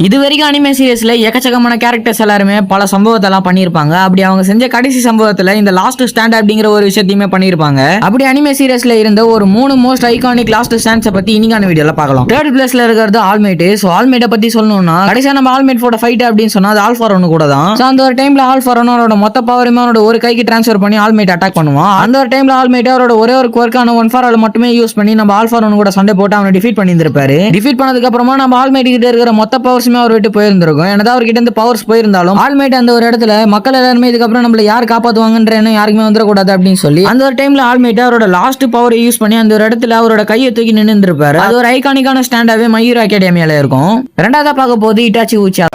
இது வரைக்கும் அனிமே சீரிஸ்ல எக்கச்சக்கமான கேரக்டர்ஸ் எல்லாருமே பல சம்பவத்தெல்லாம் பண்ணியிருப்பாங்க. அப்படி அவங்க செஞ்ச கடைசி சம்பவத்துல இந்த லாஸ்ட் ஸ்டாண்ட் அப்படிங்கிற ஒரு விஷயத்தையுமே பண்ணியிருப்பாங்க. அப்படி அனிமே சீரிஸ்ல இருந்த ஒரு 3 மோஸ்ட் ஐகானிக் லாஸ்ட் ஸ்டாண்ட்ஸை பத்தி இன்னைக்கான வீடியோல பார்க்கலாம். தேர்ட் பிளேஸ்ல இருக்கிறது ஆல்மைட். சோ ஆல்மைட்டை பத்தி சொல்லணும்னா கடைசியா நம்ம ஆல்மைட் போட ஃபைட் அப்படின்னு சொன்னா அது ஆல்ஃபா ஒன்னு கூட தான். சோ அந்த ஒரு டைம்ல ஆல்ஃபா ஒன்னோட மொத்த பவருமே அவனோட ஒரு கைக்கு டிரான்ஸ்ஃபர் பண்ணி ஆல்மைட் அட்டாக் பண்ணுவான். அந்த ஒரு டைம்ல ஆல்மைட் அவரோட ஒரே ஒரு குவர்க்கான 1 மட்டுமே யூஸ் பண்ணி நம்ம ஆல்ஃபா ஒன்னு கூட சண்டை போட்டு அவனை டிஃபீட் பண்ணி இருந்திருப்பாரு. டிஃபீட் பண்ணதுக்கு அப்புறமா நம்ம ஆல்மைட் கிட்ட இருக்கிற மொத்த பவர்ஸுமே அவர் விட்டு போயிருந்திருக்கும். என்னதான் அவர்கிட்ட இருந்து பவர்ஸ் போயிருந்தாலும் ஆல்மைட் அந்த ஒரு இடத்துல மக்கள் எல்லாருமே இதுக்கப்புறம் நம்மள யார் காப்பாத்துவாங்கன்ற எண்ணம் யாருக்குமே வந்துடக்கூடாது அப்படின்னு சொல்லி அந்த ஒரு டைம்ல ஆல்மைட் அவரோட லாஸ்ட் பவரை யூஸ் பண்ணி அந்த ஒரு இடத்துல அவரோட கையை தூக்கி நின்று இருப்பாரு. அது ஒரு ஐகானிக்கான ஸ்டாண்டாவே மை ஹீரோ அகாடமியால இருக்கும். ரெண்டாவதா பார்க்க போது இட்டாச்சி உச்சா.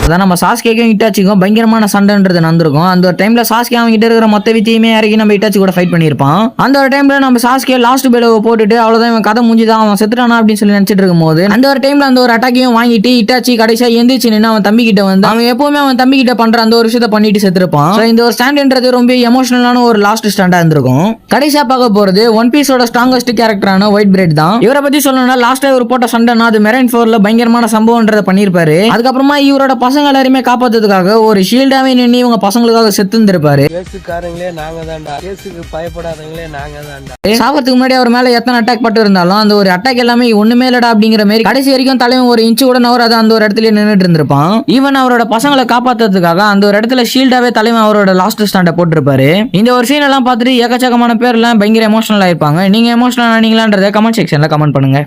அதான் நம்ம சாஸ்கேக்கும் இட்டாச்சிக்கும் பயங்கரமான சண்டைன்றது நடந்திருக்கும். அந்த ஒரு டைம்ல சாஸ்கே அவங்க கிட்ட இருக்கிற மொத்த வித்தியுமே இறக்கி நம்ம இட்டாச்சி கூட ஃபைட் பண்ணியிருப்பான். அந்த ஒரு டைம்ல நம்ம சாஸ்கே லாஸ்ட் பேலவை போட்டுட்டு அவ்வளவுதான் இவன் கதை முடிஞ்சுதான் அவன் செத்துட்டானா அப்படின்னு சொல்லி நினைச்சிட்டு இருக்கும் போது அந்த ஒரு டைம்ல அந்த ஒரு அட்டாக்கையும் வாங்கிட்டு இட்டாச்சி கடைசியா எந்திரிச்சு நின்று அவன் தம்பி கிட்ட வந்து அவன் எப்பவுமே அவன் தம்பி கிட்ட பண்ற அந்த ஒரு விஷயத்தை பண்ணிட்டு செத்துருப்பான். இந்த ஒரு ஸ்டாண்ட்ன்றது ரொம்ப எமோஷனலான ஒரு லாஸ்ட் ஸ்டாண்டா இருந்திருக்கும். கடைசியா பார்க்க போறது ஒன் பீஸோட ஸ்ட்ராங்கஸ்ட் கேரக்டரான ஒயிட் பிரெட் தான். இவரை பத்தி சொல்லணும்னா லாஸ்டா இவர் போட்ட சண்டைனா அது மெரைன் 4ல பயங்கரமான சம்பவம்ன்றத பண்ணிருப்பாரு. அதுக்கப்புறமா இவரோட பசங்க எல்லாருமே காப்பாத்துறதுக்காக ஒரு ஷீல்டாவே நின்று இவங்க பசங்களுக்காக செத்து இருந்திருப்பாரு. சாவத்துக்கு முன்னாடி அவர் மேல எத்தனை அட்டாக் பட்டு இருந்தாலும் அந்த ஒரு அட்டாக் எல்லாமே ஒண்ணுமே இல்லடா அப்படிங்கிற மாதிரி கடைசி வரைக்கும் தலைவன் ஒரு இன்ச்சு கூட நவராத அந்த ஒரு இடத்துல நின்றுட்டு இருந்திருப்பான். ஈவன் அவரோட பசங்களை காப்பாத்துறதுக்காக அந்த ஒரு இடத்துல ஷீல்டாவே தலைவன் அவரோட லாஸ்ட் ஸ்டாண்ட போட்டிருப்பாரு. இந்த ஒரு சீன் எல்லாம் பார்த்துட்டு ஏகச்சக்கமான பேர் எல்லாம் பயங்கர எமோஷனல் ஆயிருப்பாங்க. நீங்க எமோஷனல் ஆனீங்களான்றத கமெண்ட் செக்ஷன்ல கமெண்ட் பண்ணுங்க.